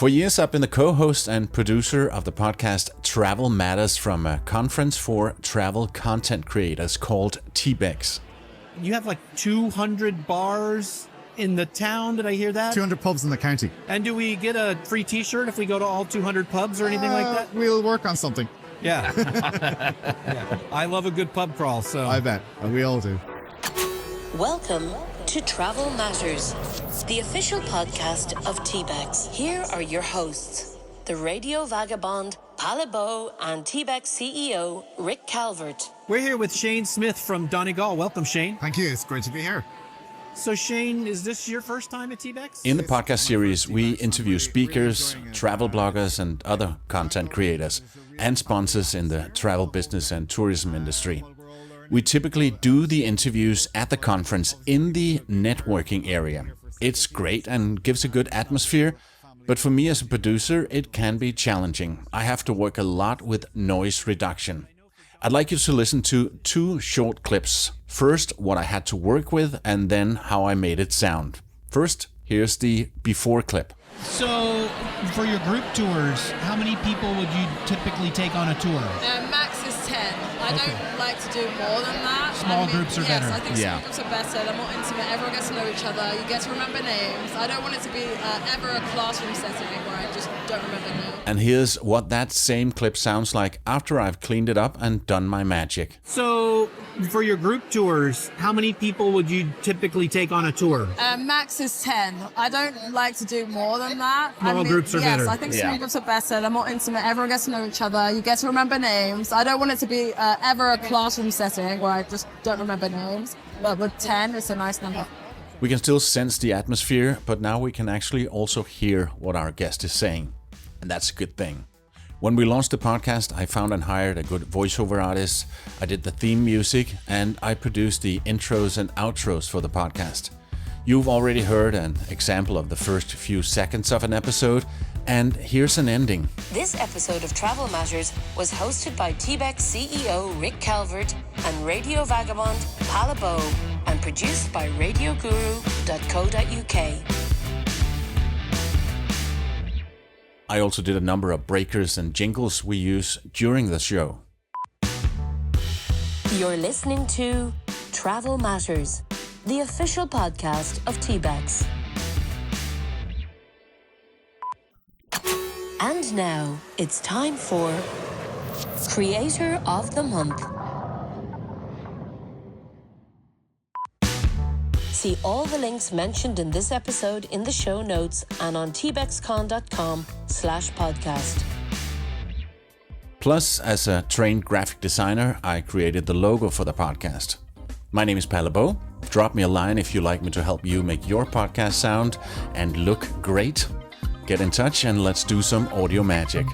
For years, I've been the co-host and producer of the podcast Travel Matters from a conference for travel content creators called TBEX. You have like 200 bars in the town, did I hear that? 200 pubs in the county. And do we get a free t-shirt if we go to all 200 pubs or anything like that? We'll work on something. Yeah. Yeah. I love a good pub crawl, so. I bet. We all do. Welcome to Travel Matters, the official podcast of TBEX. Here are your hosts, the radio vagabond, Palabo, and TBEX CEO, Rick Calvert. We're here with Shane Smith from Donegal. Welcome, Shane. Thank you. It's great to be here. So, Shane, is this your first time at TBEX? In the podcast series, we interview speakers, travel bloggers, and other content creators, and sponsors in the travel business and tourism industry. We typically do the interviews at the conference in the networking area. It's great and gives a good atmosphere, but for me as a producer, it can be challenging. I have to work a lot with noise reduction. I'd like you to listen to two short clips. First, what I had to work with, and then how I made it sound. First, here's the before clip. So, for your group tours, how many people would you typically take on a tour? Max is 10. I don't like to do more than that. Small groups are better. Yes, I think small groups are better. They're more intimate. Everyone gets to know each other. You get to remember names. I don't want it to be ever a classroom setting where I just don't remember names. And here's what that same clip sounds like after I've cleaned it up and done my magic. So, for your group tours, how many people would you typically take on a tour? Max is 10. I don't like to do more than that. Small groups are better. Yes, I think small groups are better. They're more intimate. Everyone gets to know each other. You get to remember names. I don't want it to be ever a classroom setting where I just don't remember names. But with 10, it's a nice number. We can still sense the atmosphere, but now we can actually also hear what our guest is saying. And that's a good thing. When we launched the podcast, I found and hired a good voiceover artist. I did the theme music, and I produced the intros and outros for the podcast. You've already heard an example of the first few seconds of an episode, and here's an ending. This episode of Travel Matters was hosted by TBEX CEO Rick Calvert and radio vagabond Palabo, and produced by Radioguru.co.uk. I also did a number of breakers and jingles we use during the show. You're listening to Travel Matters, the official podcast of TBEX. And now it's time for Creator of the Month. See all the links mentioned in this episode in the show notes and on tbexcon.com/podcast. Plus, as a trained graphic designer, I created the logo for the podcast. My name is Palabo. Drop me a line if you'd like me to help you make your podcast sound and look great. Get in touch and let's do some audio magic.